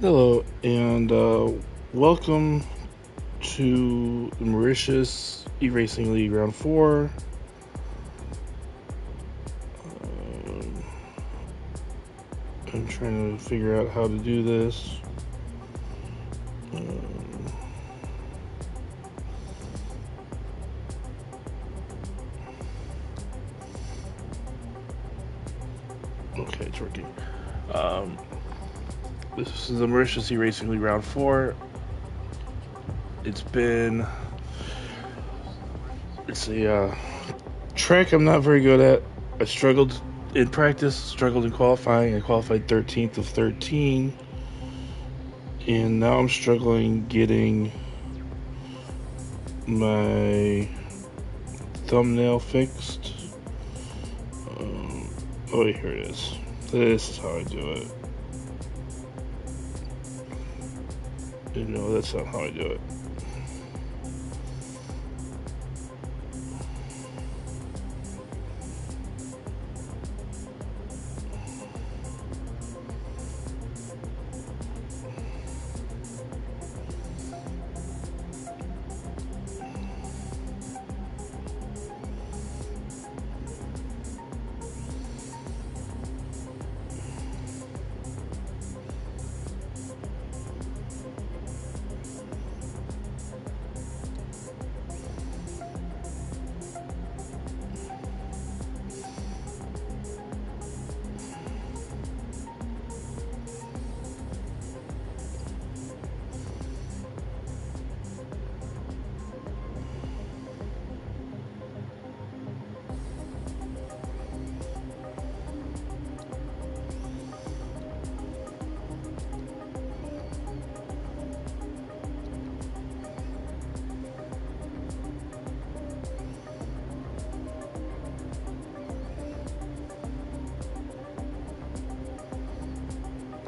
Hello, and welcome to the Mauritius eRacing League Round 4. Um, I'm trying to figure out how to do this. Okay, it's working. This is the Mauritius eRacing League Round 4. It's a track I'm not very good at. I struggled in practice, struggled in qualifying. I qualified 13th of 13. And now I'm struggling getting my thumbnail fixed. Oh, wait, here it is. This is how I do it. No, that's not how I do it.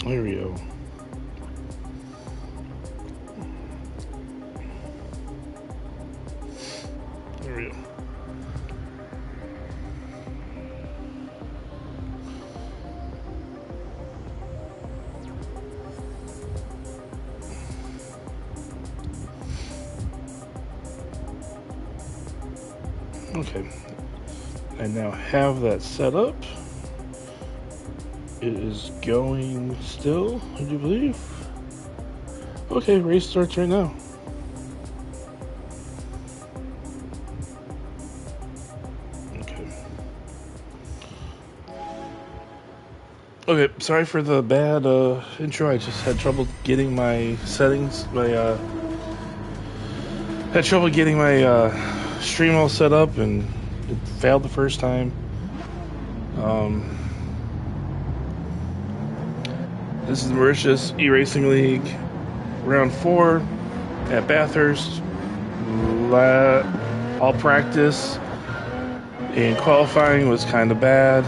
There we go. There we go. Okay. I now have that set up. It is going still, I do believe. Okay, race starts right now. Okay, sorry for the bad intro. I just had trouble getting my settings, had trouble getting my stream all set up, and it failed the first time. This is the Mauritius eRacing League Round 4 at Bathurst. All practice and qualifying was kind of bad.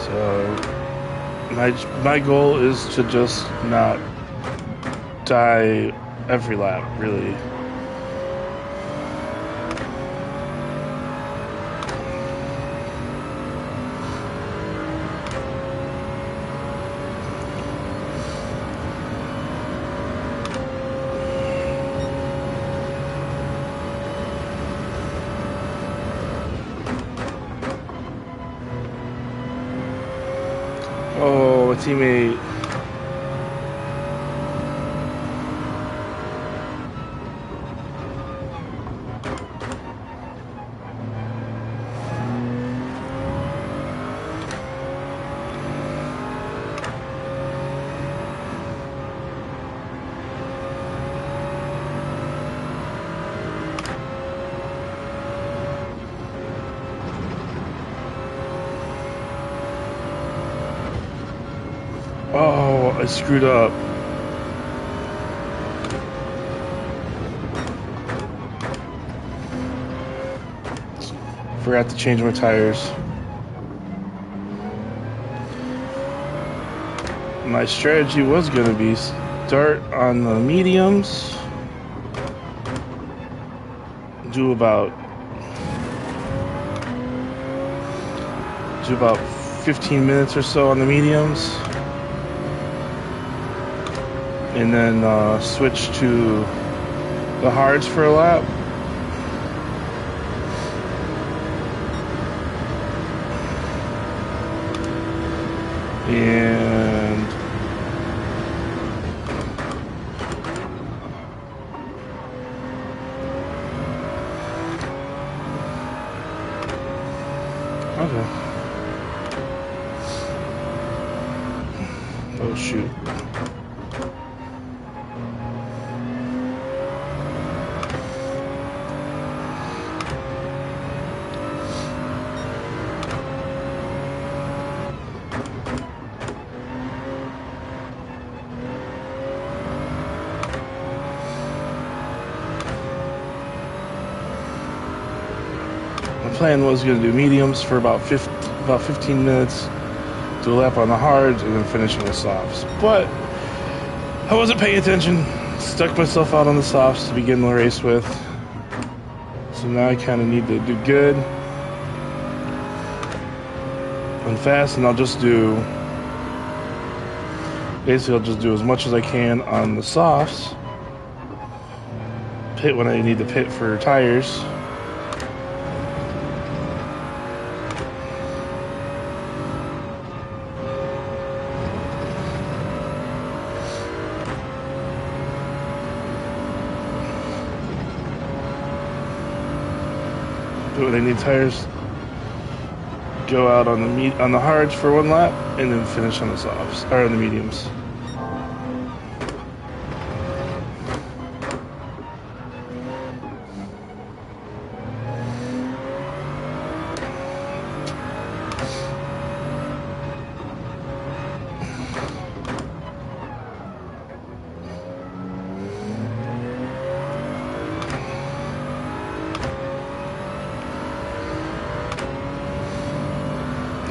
So my goal is to just not die every lap, really. Oh, a teammate. Oh, I screwed up. Forgot to change my tires. My strategy was going to be start on the mediums do about 15 minutes or so on the mediums, and then switch to the hards for a lap. And okay. Oh shoot. My plan was going to do mediums for about 15 minutes, do a lap on the hards, and then finish on the softs. But I wasn't paying attention, stuck myself out on the softs to begin the race with. So now I kind of need to do good and fast, and I'll just do as much as I can on the softs, pit when I need to pit for tires. When I need tires, go out on the hards for one lap, and then finish on the softs or on the mediums.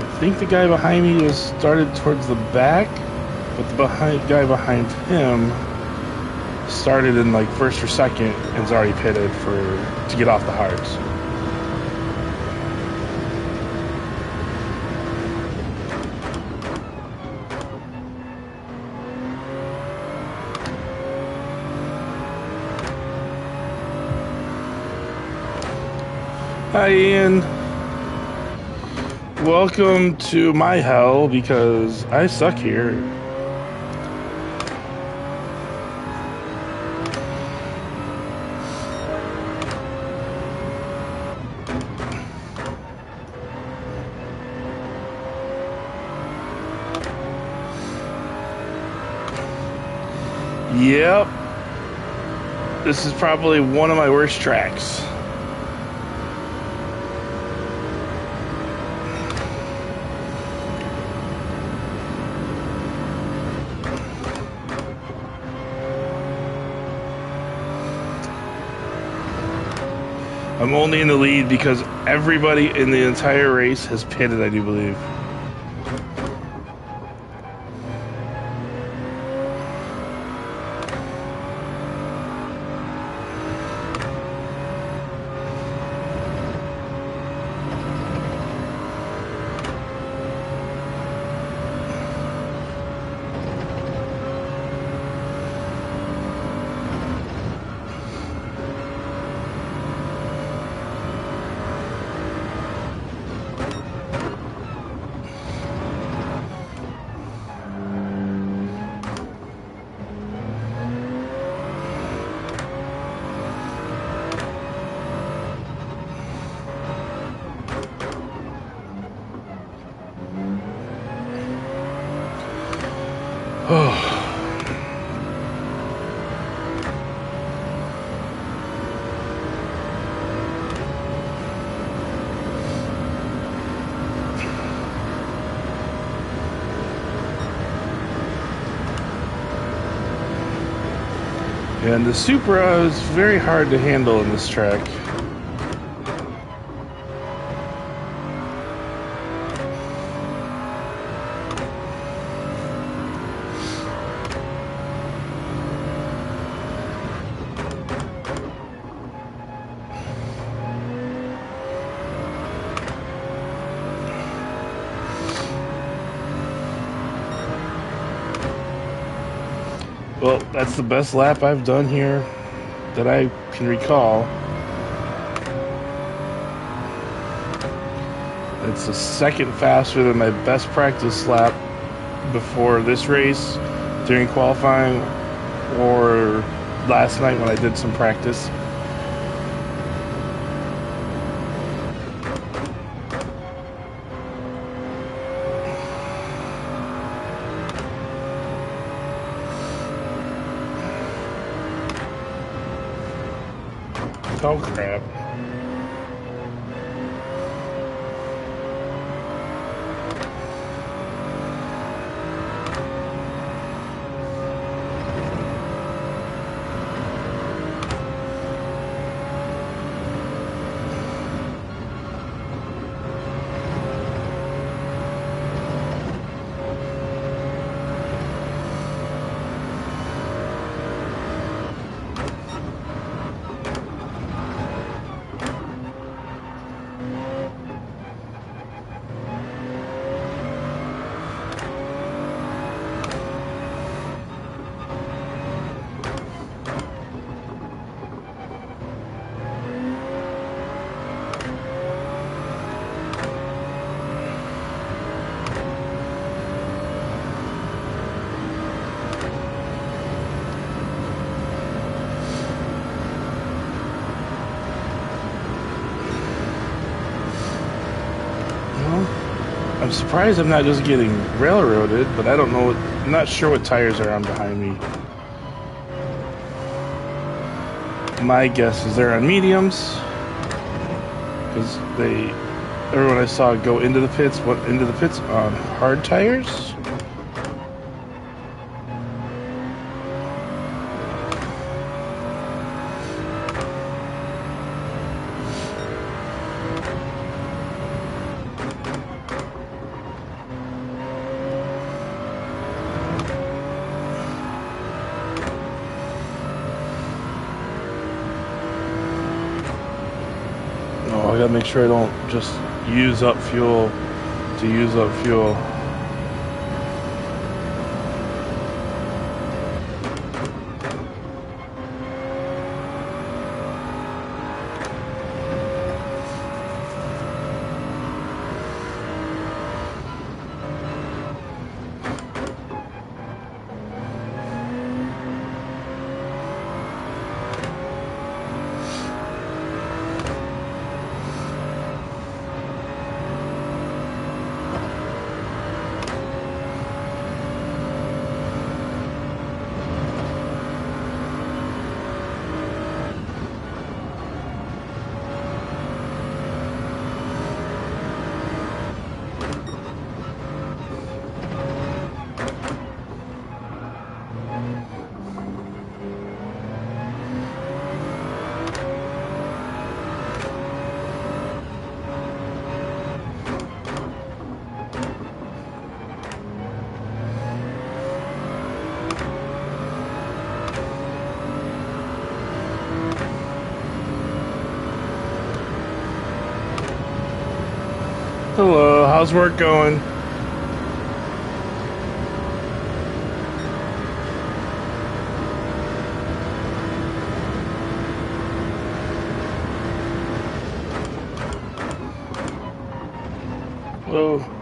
I think the guy behind me was started towards the back, but the guy behind him started in like first or second and is already pitted to get off the hards. Hi, Ian. Welcome to my hell, because I suck here. Yep. This is probably one of my worst tracks. I'm only in the lead because everybody in the entire race has pitted, I do believe. And the Supra is very hard to handle in this track. Well, that's the best lap I've done here that I can recall. It's a second faster than my best practice lap before this race, during qualifying, or last night when I did some practice. Oh crap. I'm surprised I'm not just getting railroaded, but I don't know. I'm not sure what tires are on behind me. My guess is they're on mediums, because everyone I saw go into the pits went into the pits on hard tires. I gotta make sure I don't just use up fuel to use up fuel. Hello, how's work going? Whoa.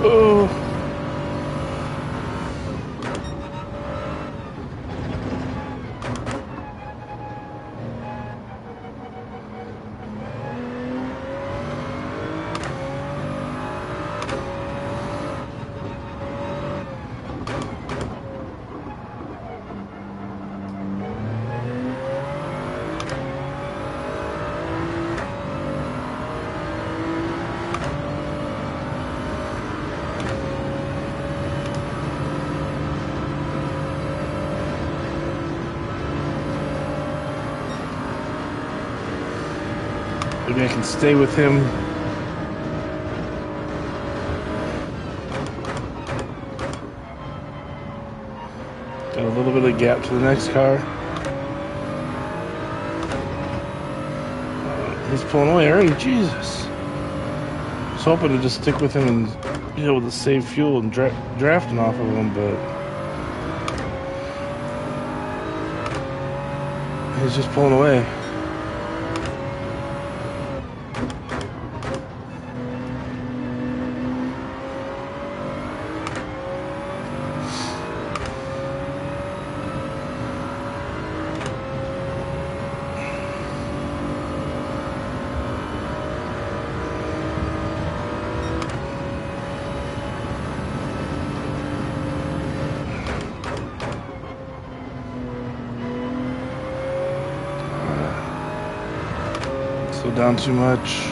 Oh. Maybe I can stay with him. Got a little bit of gap to the next car. He's pulling away already. Jesus. I was hoping to just stick with him and be able to save fuel and drafting off of him, but he's just pulling away. Slow down too much.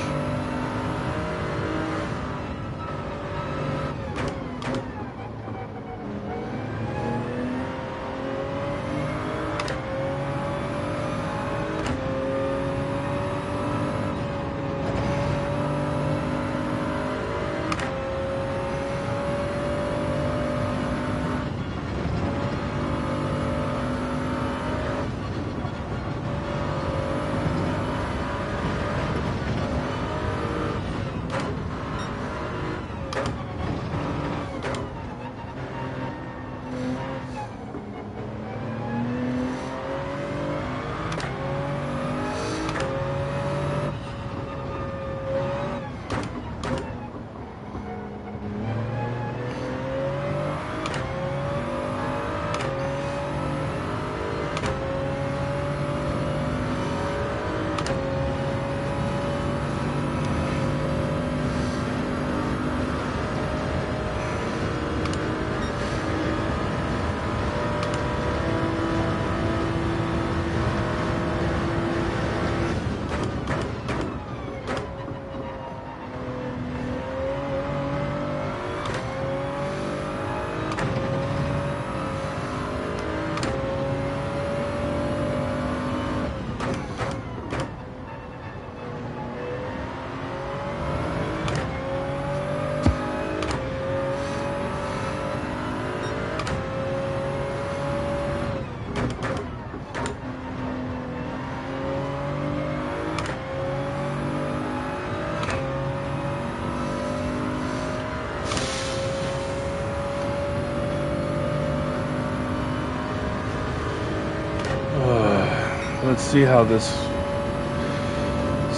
Let's see how this...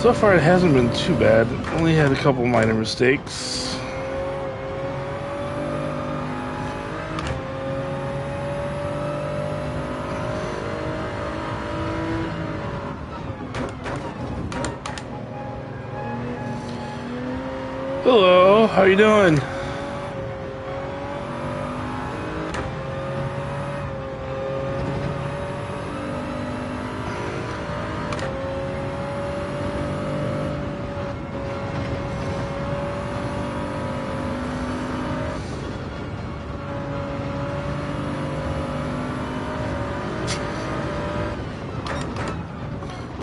So far it hasn't been too bad. Only had a couple minor mistakes. Hello, how you doing?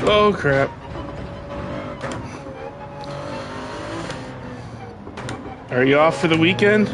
Oh crap. Are you off for the weekend?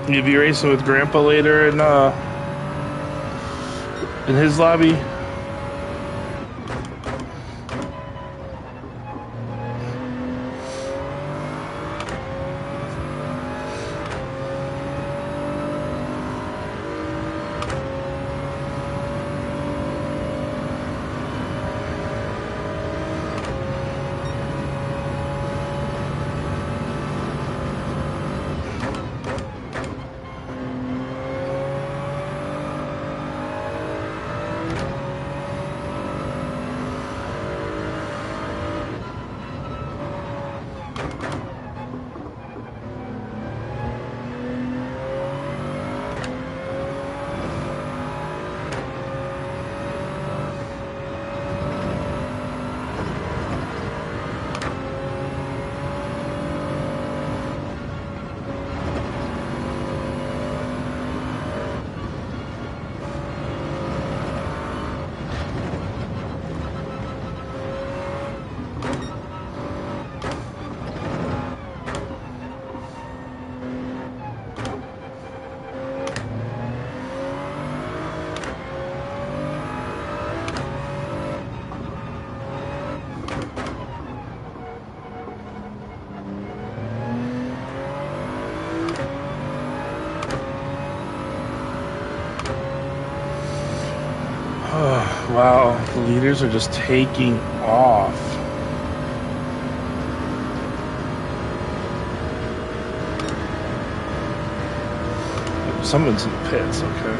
You'll be racing with Grandpa later in his lobby. Wow, the leaders are just taking off. Someone's in the pits, okay.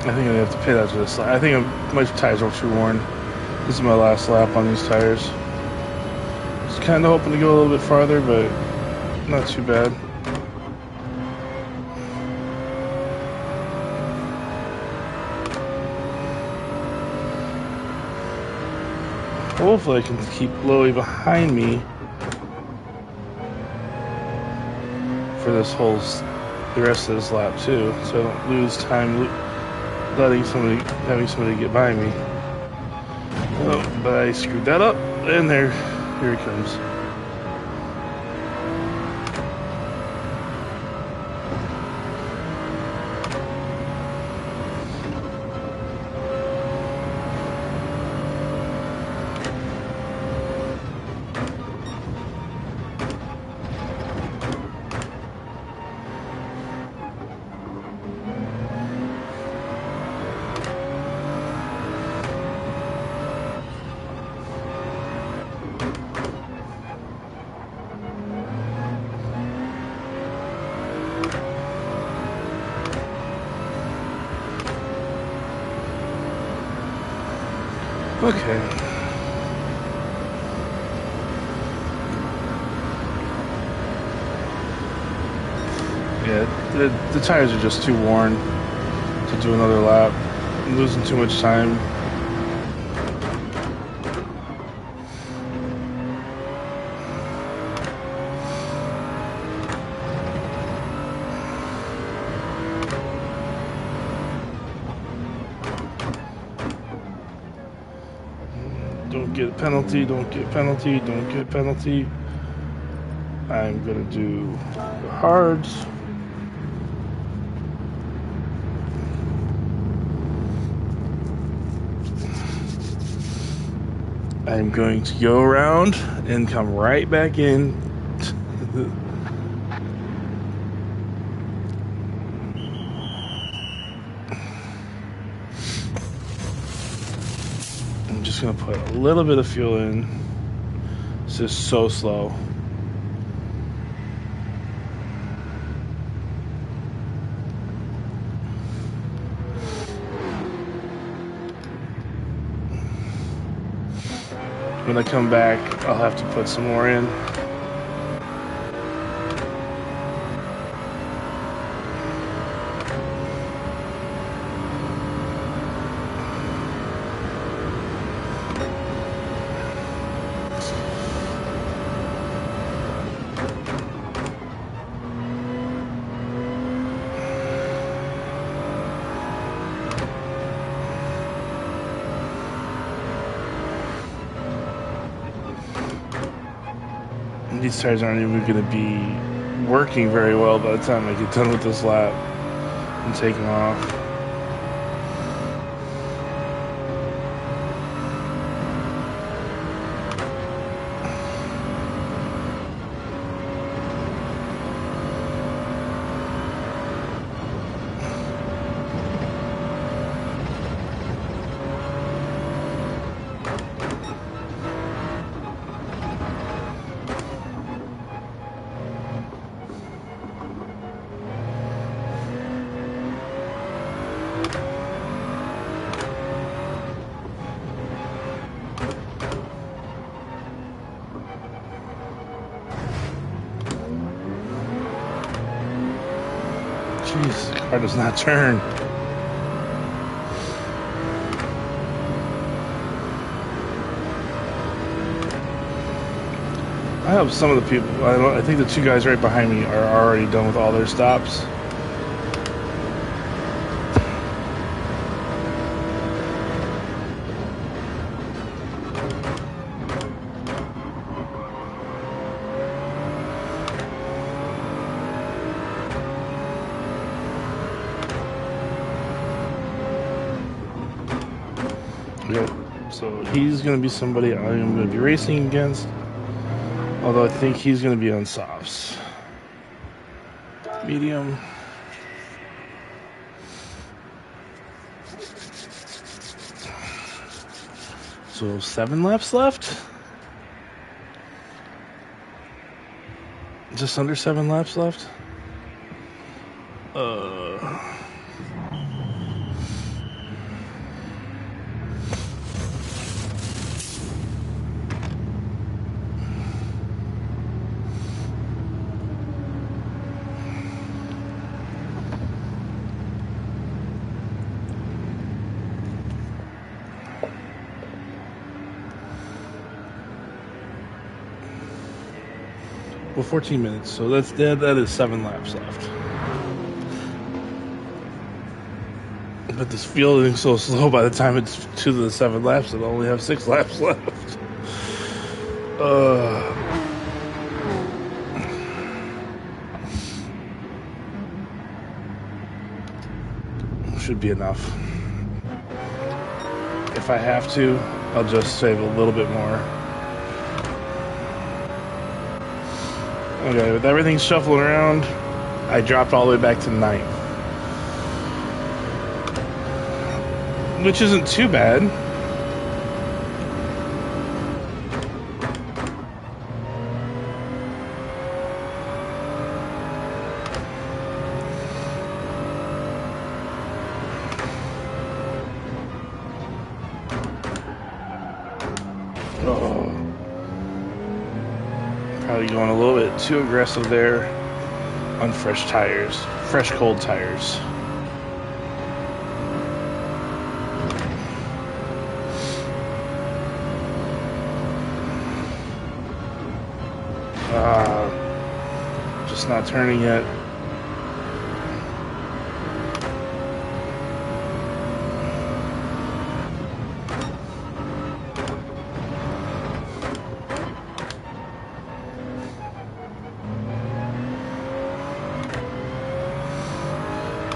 I think I'm gonna have to pit after this. I think my tires are too worn. This is my last lap on these tires. Just kind of hoping to go a little bit farther, but not too bad. Hopefully I can keep Loey behind me for the rest of this lap too, so I don't lose time having somebody get by me. Oh, but I screwed that up, and here he comes. Okay. Yeah, the tires are just too worn to do another lap. I'm losing too much time. Don't get a penalty, don't get a penalty, don't get a penalty. I'm gonna do the hards. I'm going to go around and come right back in. I'm just gonna put a little bit of fuel in. It's just so slow. When I come back, I'll have to put some more in. These tires aren't even going to be working very well by the time I get done with this lap and take them off. Jeez, the car does not turn. I hope some of the people, I think the two guys right behind me are already done with all their stops. Yep. So he's going to be somebody I'm going to be racing against. Although I think he's going to be on softs. Medium. So 7 laps left. Just under 7 laps left. Well, 14 minutes, so that is 7 laps left. But this fielding's so slow. By the time it's to the 7 laps, it'll only have 6 laps left. Should be enough. If I have to, I'll just save a little bit more. Okay, with everything shuffling around, I dropped all the way back to 9th. Which isn't too bad. Probably going a little bit too aggressive there on fresh tires, fresh cold tires. Just not turning yet.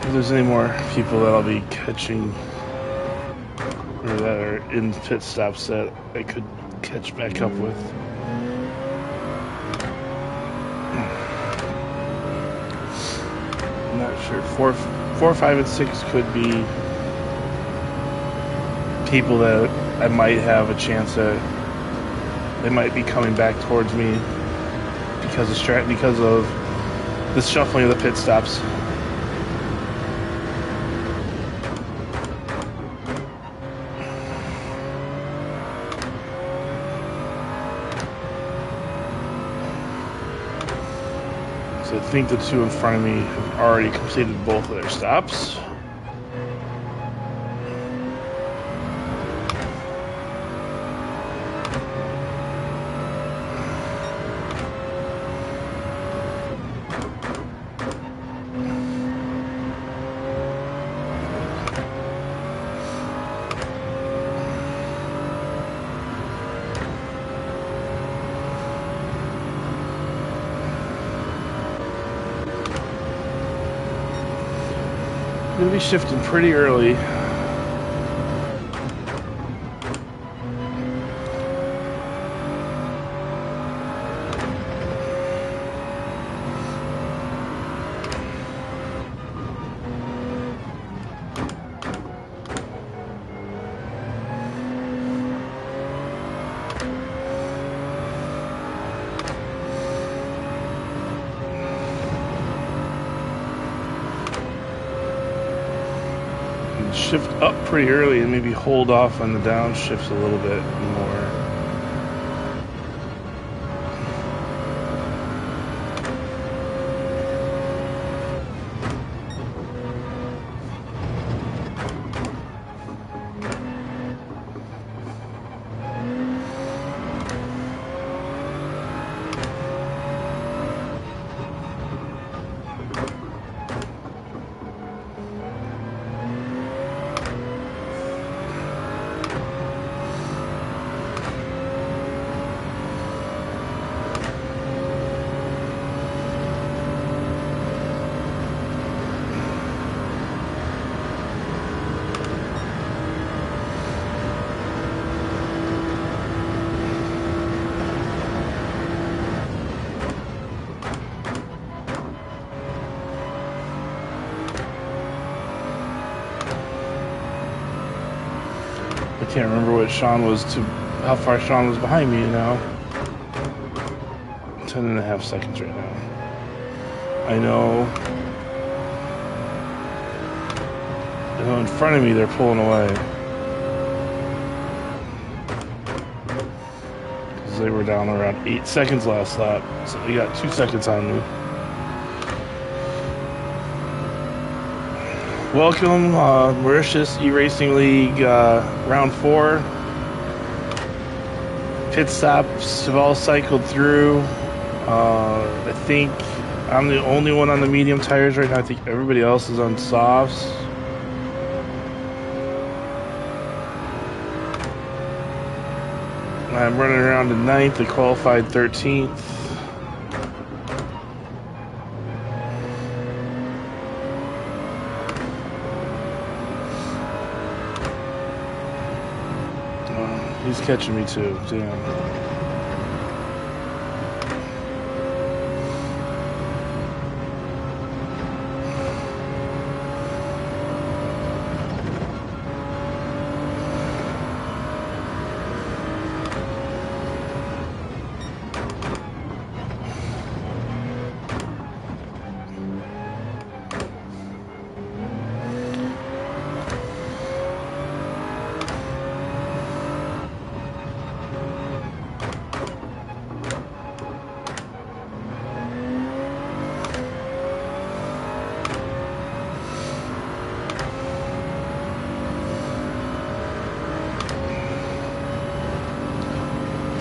If there's any more people that I'll be catching or that are in pit stops that I could catch back up with. I'm not sure. 4, 5, and 6 could be people that I might have a chance at. They might be coming back towards me because of the shuffling of the pit stops. So I think the two in front of me have already completed both of their stops. I'm going to be shifting pretty early. Shift up pretty early and maybe hold off on the downshifts a little bit more. I can't remember what Sean was how far Sean was behind me now. 10.5 seconds right now. I know in front of me they're pulling away. Because they were down around 8 seconds last lap. So they got 2 seconds on me. Welcome, Mauritius eRacing League round 4. Pit stops have all cycled through. I think I'm the only one on the medium tires right now. I think everybody else is on softs. I'm running around to 9th. I qualified 13th. He's catching me too, damn.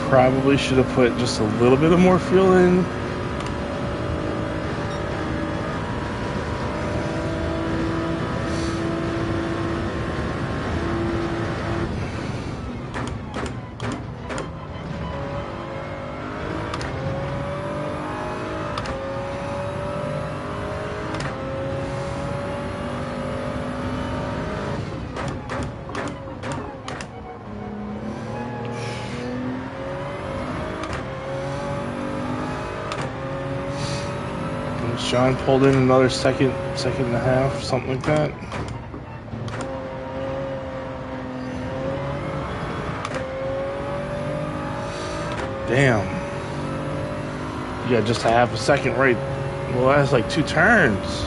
Probably should have put just a little bit of more fuel in. John pulled in another second and a half, something like that. Damn. You got just a half a second right. Well, that's like 2 turns.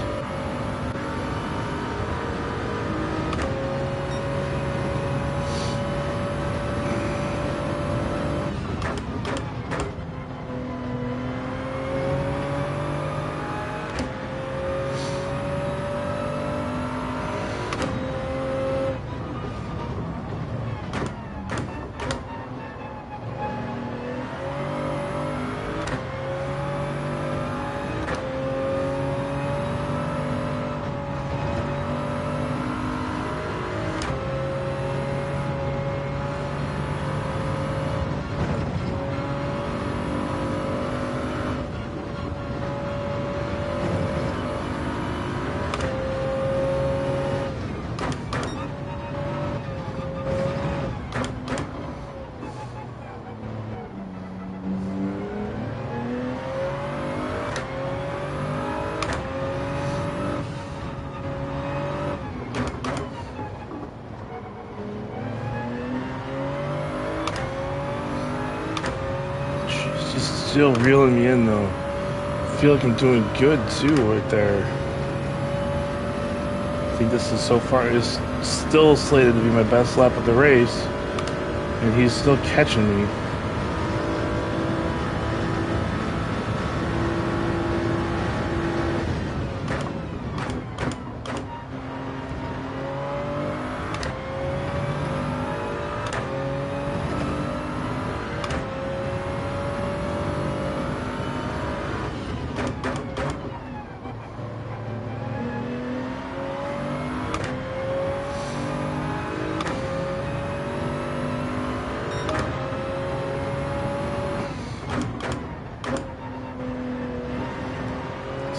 still reeling me in though. I feel like I'm doing good too right there. I think this is so far is still slated to be my best lap of the race, and he's still catching me.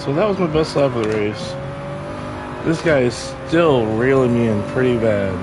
So that was my best lap of the race. This guy is still reeling me in pretty bad.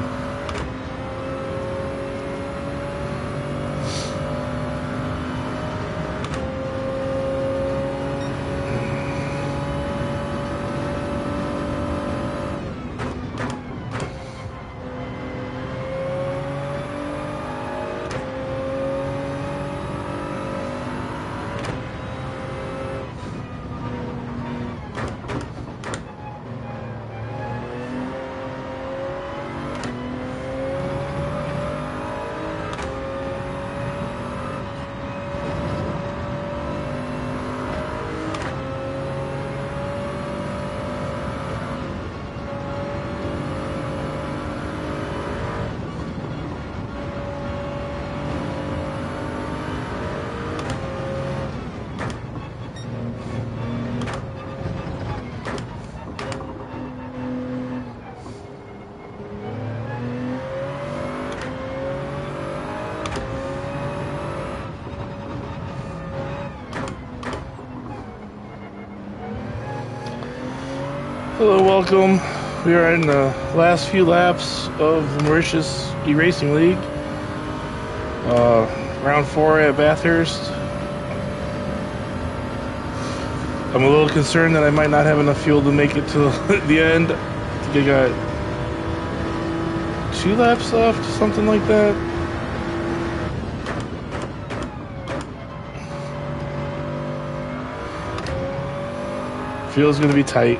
Hello, welcome. We are in the last few laps of the Mauritius eRacing League. Round 4 at Bathurst. I'm a little concerned that I might not have enough fuel to make it to the end. I think I got 2 laps left, something like that. Fuel's gonna be tight.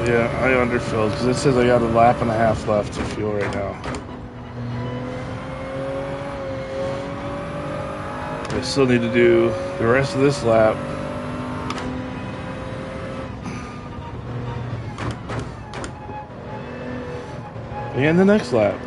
Yeah, I underfilled because it says I got a lap and a half left to fuel right now. I still need to do the rest of this lap. And the next lap.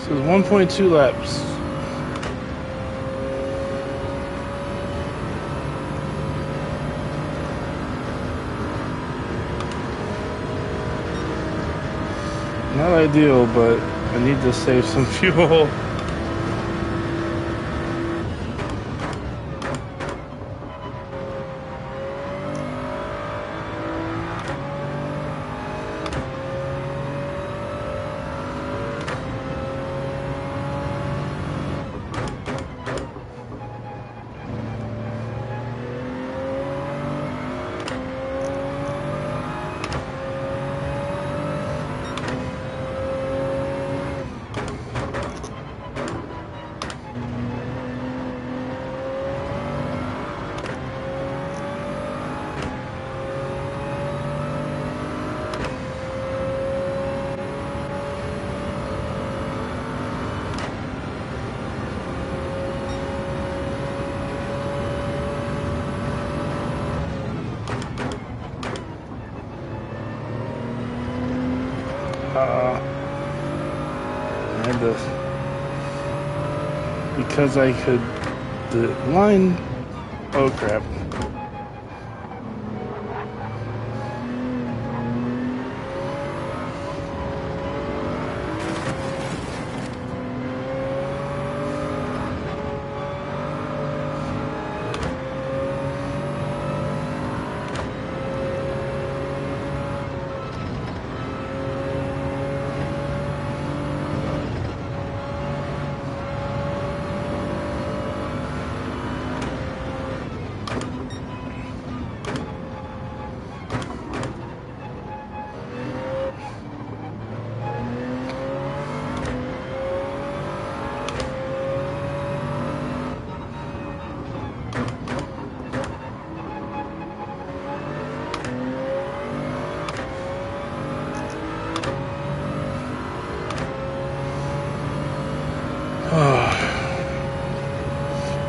So it's 1.2 laps. Not ideal, but I need to save some fuel. had to, because I could, the line, oh crap.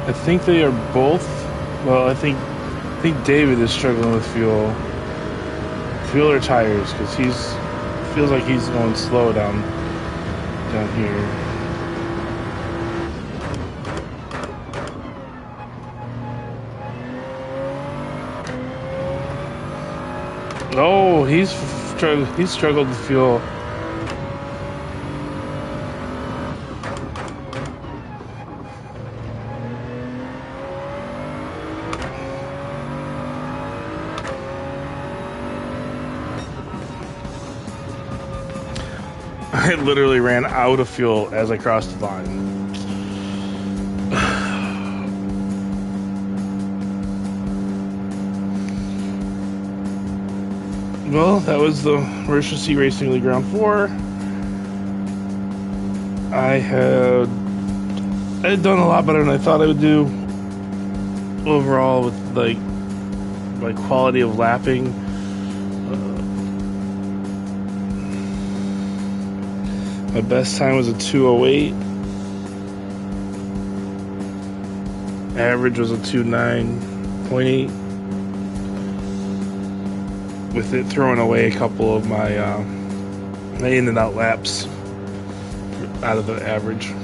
I think they are both. Well, I think David is struggling with fuel or tires, because feels like he's going slow down here. Oh, he's struggled with fuel. I literally ran out of fuel as I crossed the line. Well, that was the Mauritius eRacing League Rd4. I had done a lot better than I thought I would do overall with like my quality of lapping. My best time was a 2:08. Average was a 2:09.8. With it throwing away a couple of my in and out laps out of the average.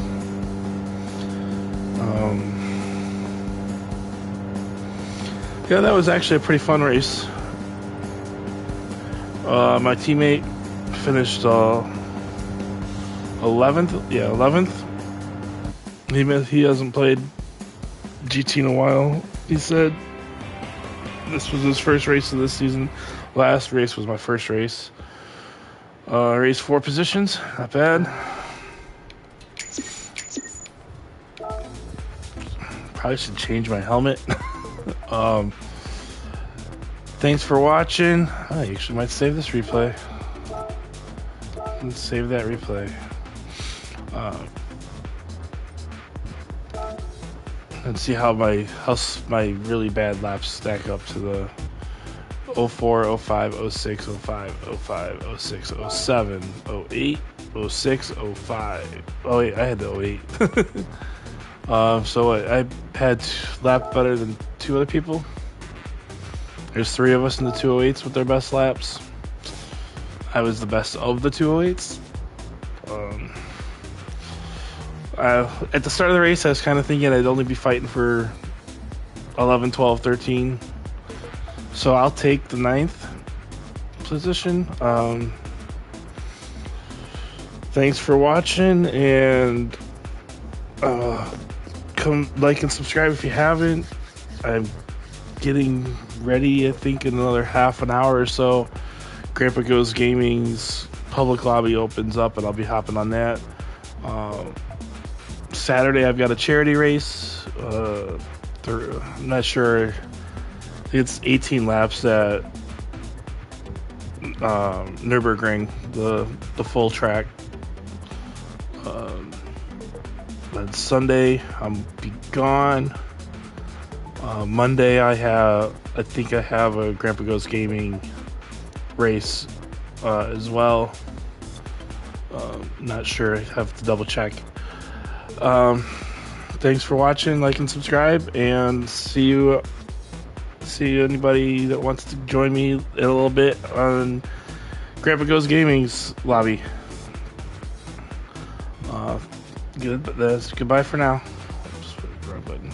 Yeah, that was actually a pretty fun race. My teammate finished 11th. Yeah, 11th. He hasn't played GT in a while. He said this was his first race of this season. Last race was my first race. Race 4 positions, not bad. Probably should change my helmet. Thanks for watching. I actually might save this replay. Let's save that replay. And see how my really bad laps stack up to the 04, 05, 06, 05, 05, 06, 07, 08, 06, 05. Oh wait, I had the 08. So I had lapped better than 2 other people. There's 3 of us in the 208s with their best laps. I was the best of the 208s. At the start of the race, I was kind of thinking I'd only be fighting for 11, 12, 13. So I'll take the 9th position. Thanks for watching, and come like and subscribe if you haven't. I'm getting ready, I think, in another half an hour or so. Grandpa Goes Gaming's public lobby opens up, and I'll be hopping on that. Saturday, I've got a charity race. I'm not sure. I think it's 18 laps at Nürburgring, the full track. And Sunday, I'm be gone. Monday, I think I have a Grandpa Goes Gaming race as well. Not sure. I have to double check. Thanks for watching. Like and subscribe, and see you anybody that wants to join me in a little bit on Grandpa Goes Gaming's lobby. Good, but that's goodbye for now. Just put the wrong button.